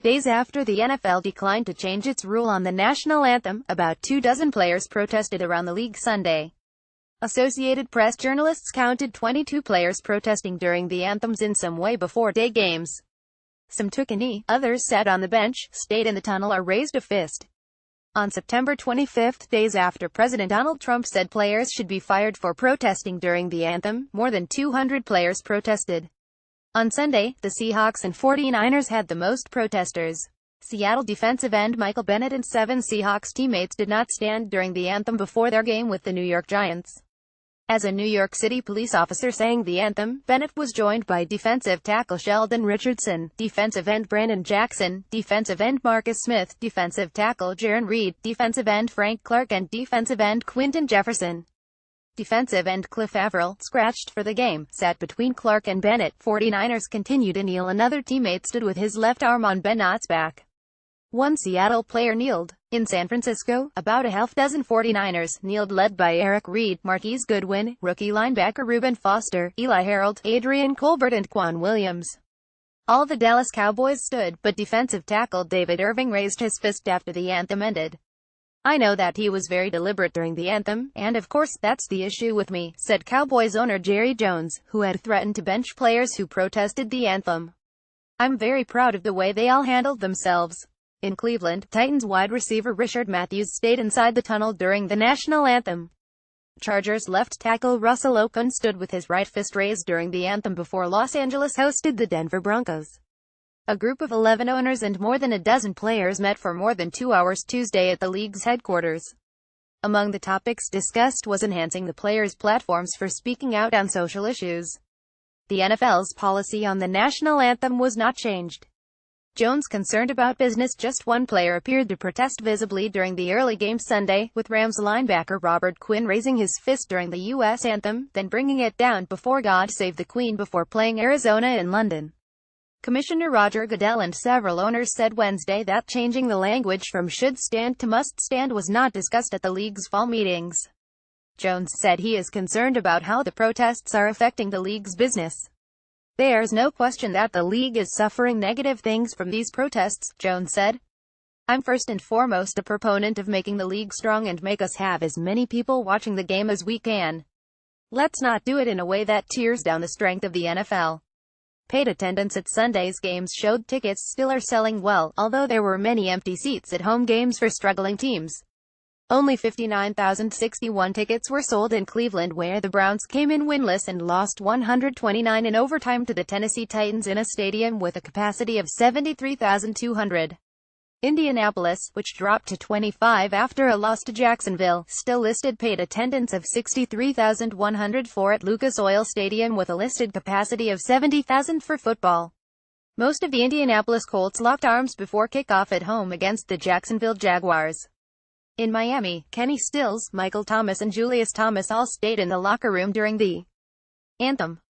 Days after the NFL declined to change its rule on the national anthem, about 24 players protested around the league Sunday. Associated Press journalists counted 22 players protesting during the anthems in some way before day games. Some took a knee, others sat on the bench, stayed in the tunnel or raised a fist. On September 25, days after President Donald Trump said players should be fired for protesting during the anthem, more than 200 players protested. On Sunday, the Seahawks and 49ers had the most protesters. Seattle defensive end Michael Bennett and 7 Seahawks teammates did not stand during the anthem before their game with the New York Giants. As a New York City police officer sang the anthem, Bennett was joined by defensive tackle Sheldon Richardson, defensive end Brandon Jackson, defensive end Marcus Smith, defensive tackle Jaron Reed, defensive end Frank Clark and defensive end Quinton Jefferson. Defensive end Cliff Averill, scratched for the game, sat between Clark and Bennett. 49ers continued to kneel. Another teammate stood with his left arm on Bennett's back. One Seattle player kneeled. In San Francisco, about a half dozen 49ers kneeled, led by Eric Reid, Marquise Goodwin, rookie linebacker Reuben Foster, Eli Harold, Adrian Colbert and Quan Williams. All the Dallas Cowboys stood, but defensive tackle David Irving raised his fist after the anthem ended. "I know that he was very deliberate during the anthem, and of course, that's the issue with me," said Cowboys owner Jerry Jones, who had threatened to bench players who protested the anthem. "I'm very proud of the way they all handled themselves." In Cleveland, Titans wide receiver Richard Matthews stayed inside the tunnel during the national anthem. Chargers left tackle Russell Okung stood with his right fist raised during the anthem before Los Angeles hosted the Denver Broncos. A group of 11 owners and more than a dozen players met for more than 2 hours Tuesday at the league's headquarters. Among the topics discussed was enhancing the players' platforms for speaking out on social issues. The NFL's policy on the national anthem was not changed. Jones concerned about business. Just one player appeared to protest visibly during the early game Sunday, with Rams linebacker Robert Quinn raising his fist during the U.S. anthem, then bringing it down before God Save the Queen before playing Arizona in London. Commissioner Roger Goodell and several owners said Wednesday that changing the language from should stand to must stand was not discussed at the league's fall meetings. Jones said he is concerned about how the protests are affecting the league's business. "There's no question that the league is suffering negative things from these protests," Jones said. "I'm first and foremost a proponent of making the league strong and make us have as many people watching the game as we can. Let's not do it in a way that tears down the strength of the NFL." Paid attendance at Sunday's games showed tickets still are selling well, although there were many empty seats at home games for struggling teams. Only 59,061 tickets were sold in Cleveland, where the Browns came in winless and lost 129 in overtime to the Tennessee Titans in a stadium with a capacity of 73,200. Indianapolis, which dropped to 25 after a loss to Jacksonville, still listed paid attendance of 63,104 at Lucas Oil Stadium with a listed capacity of 70,000 for football. Most of the Indianapolis Colts locked arms before kickoff at home against the Jacksonville Jaguars. In Miami, Kenny Stills, Michael Thomas and Julius Thomas all stayed in the locker room during the anthem.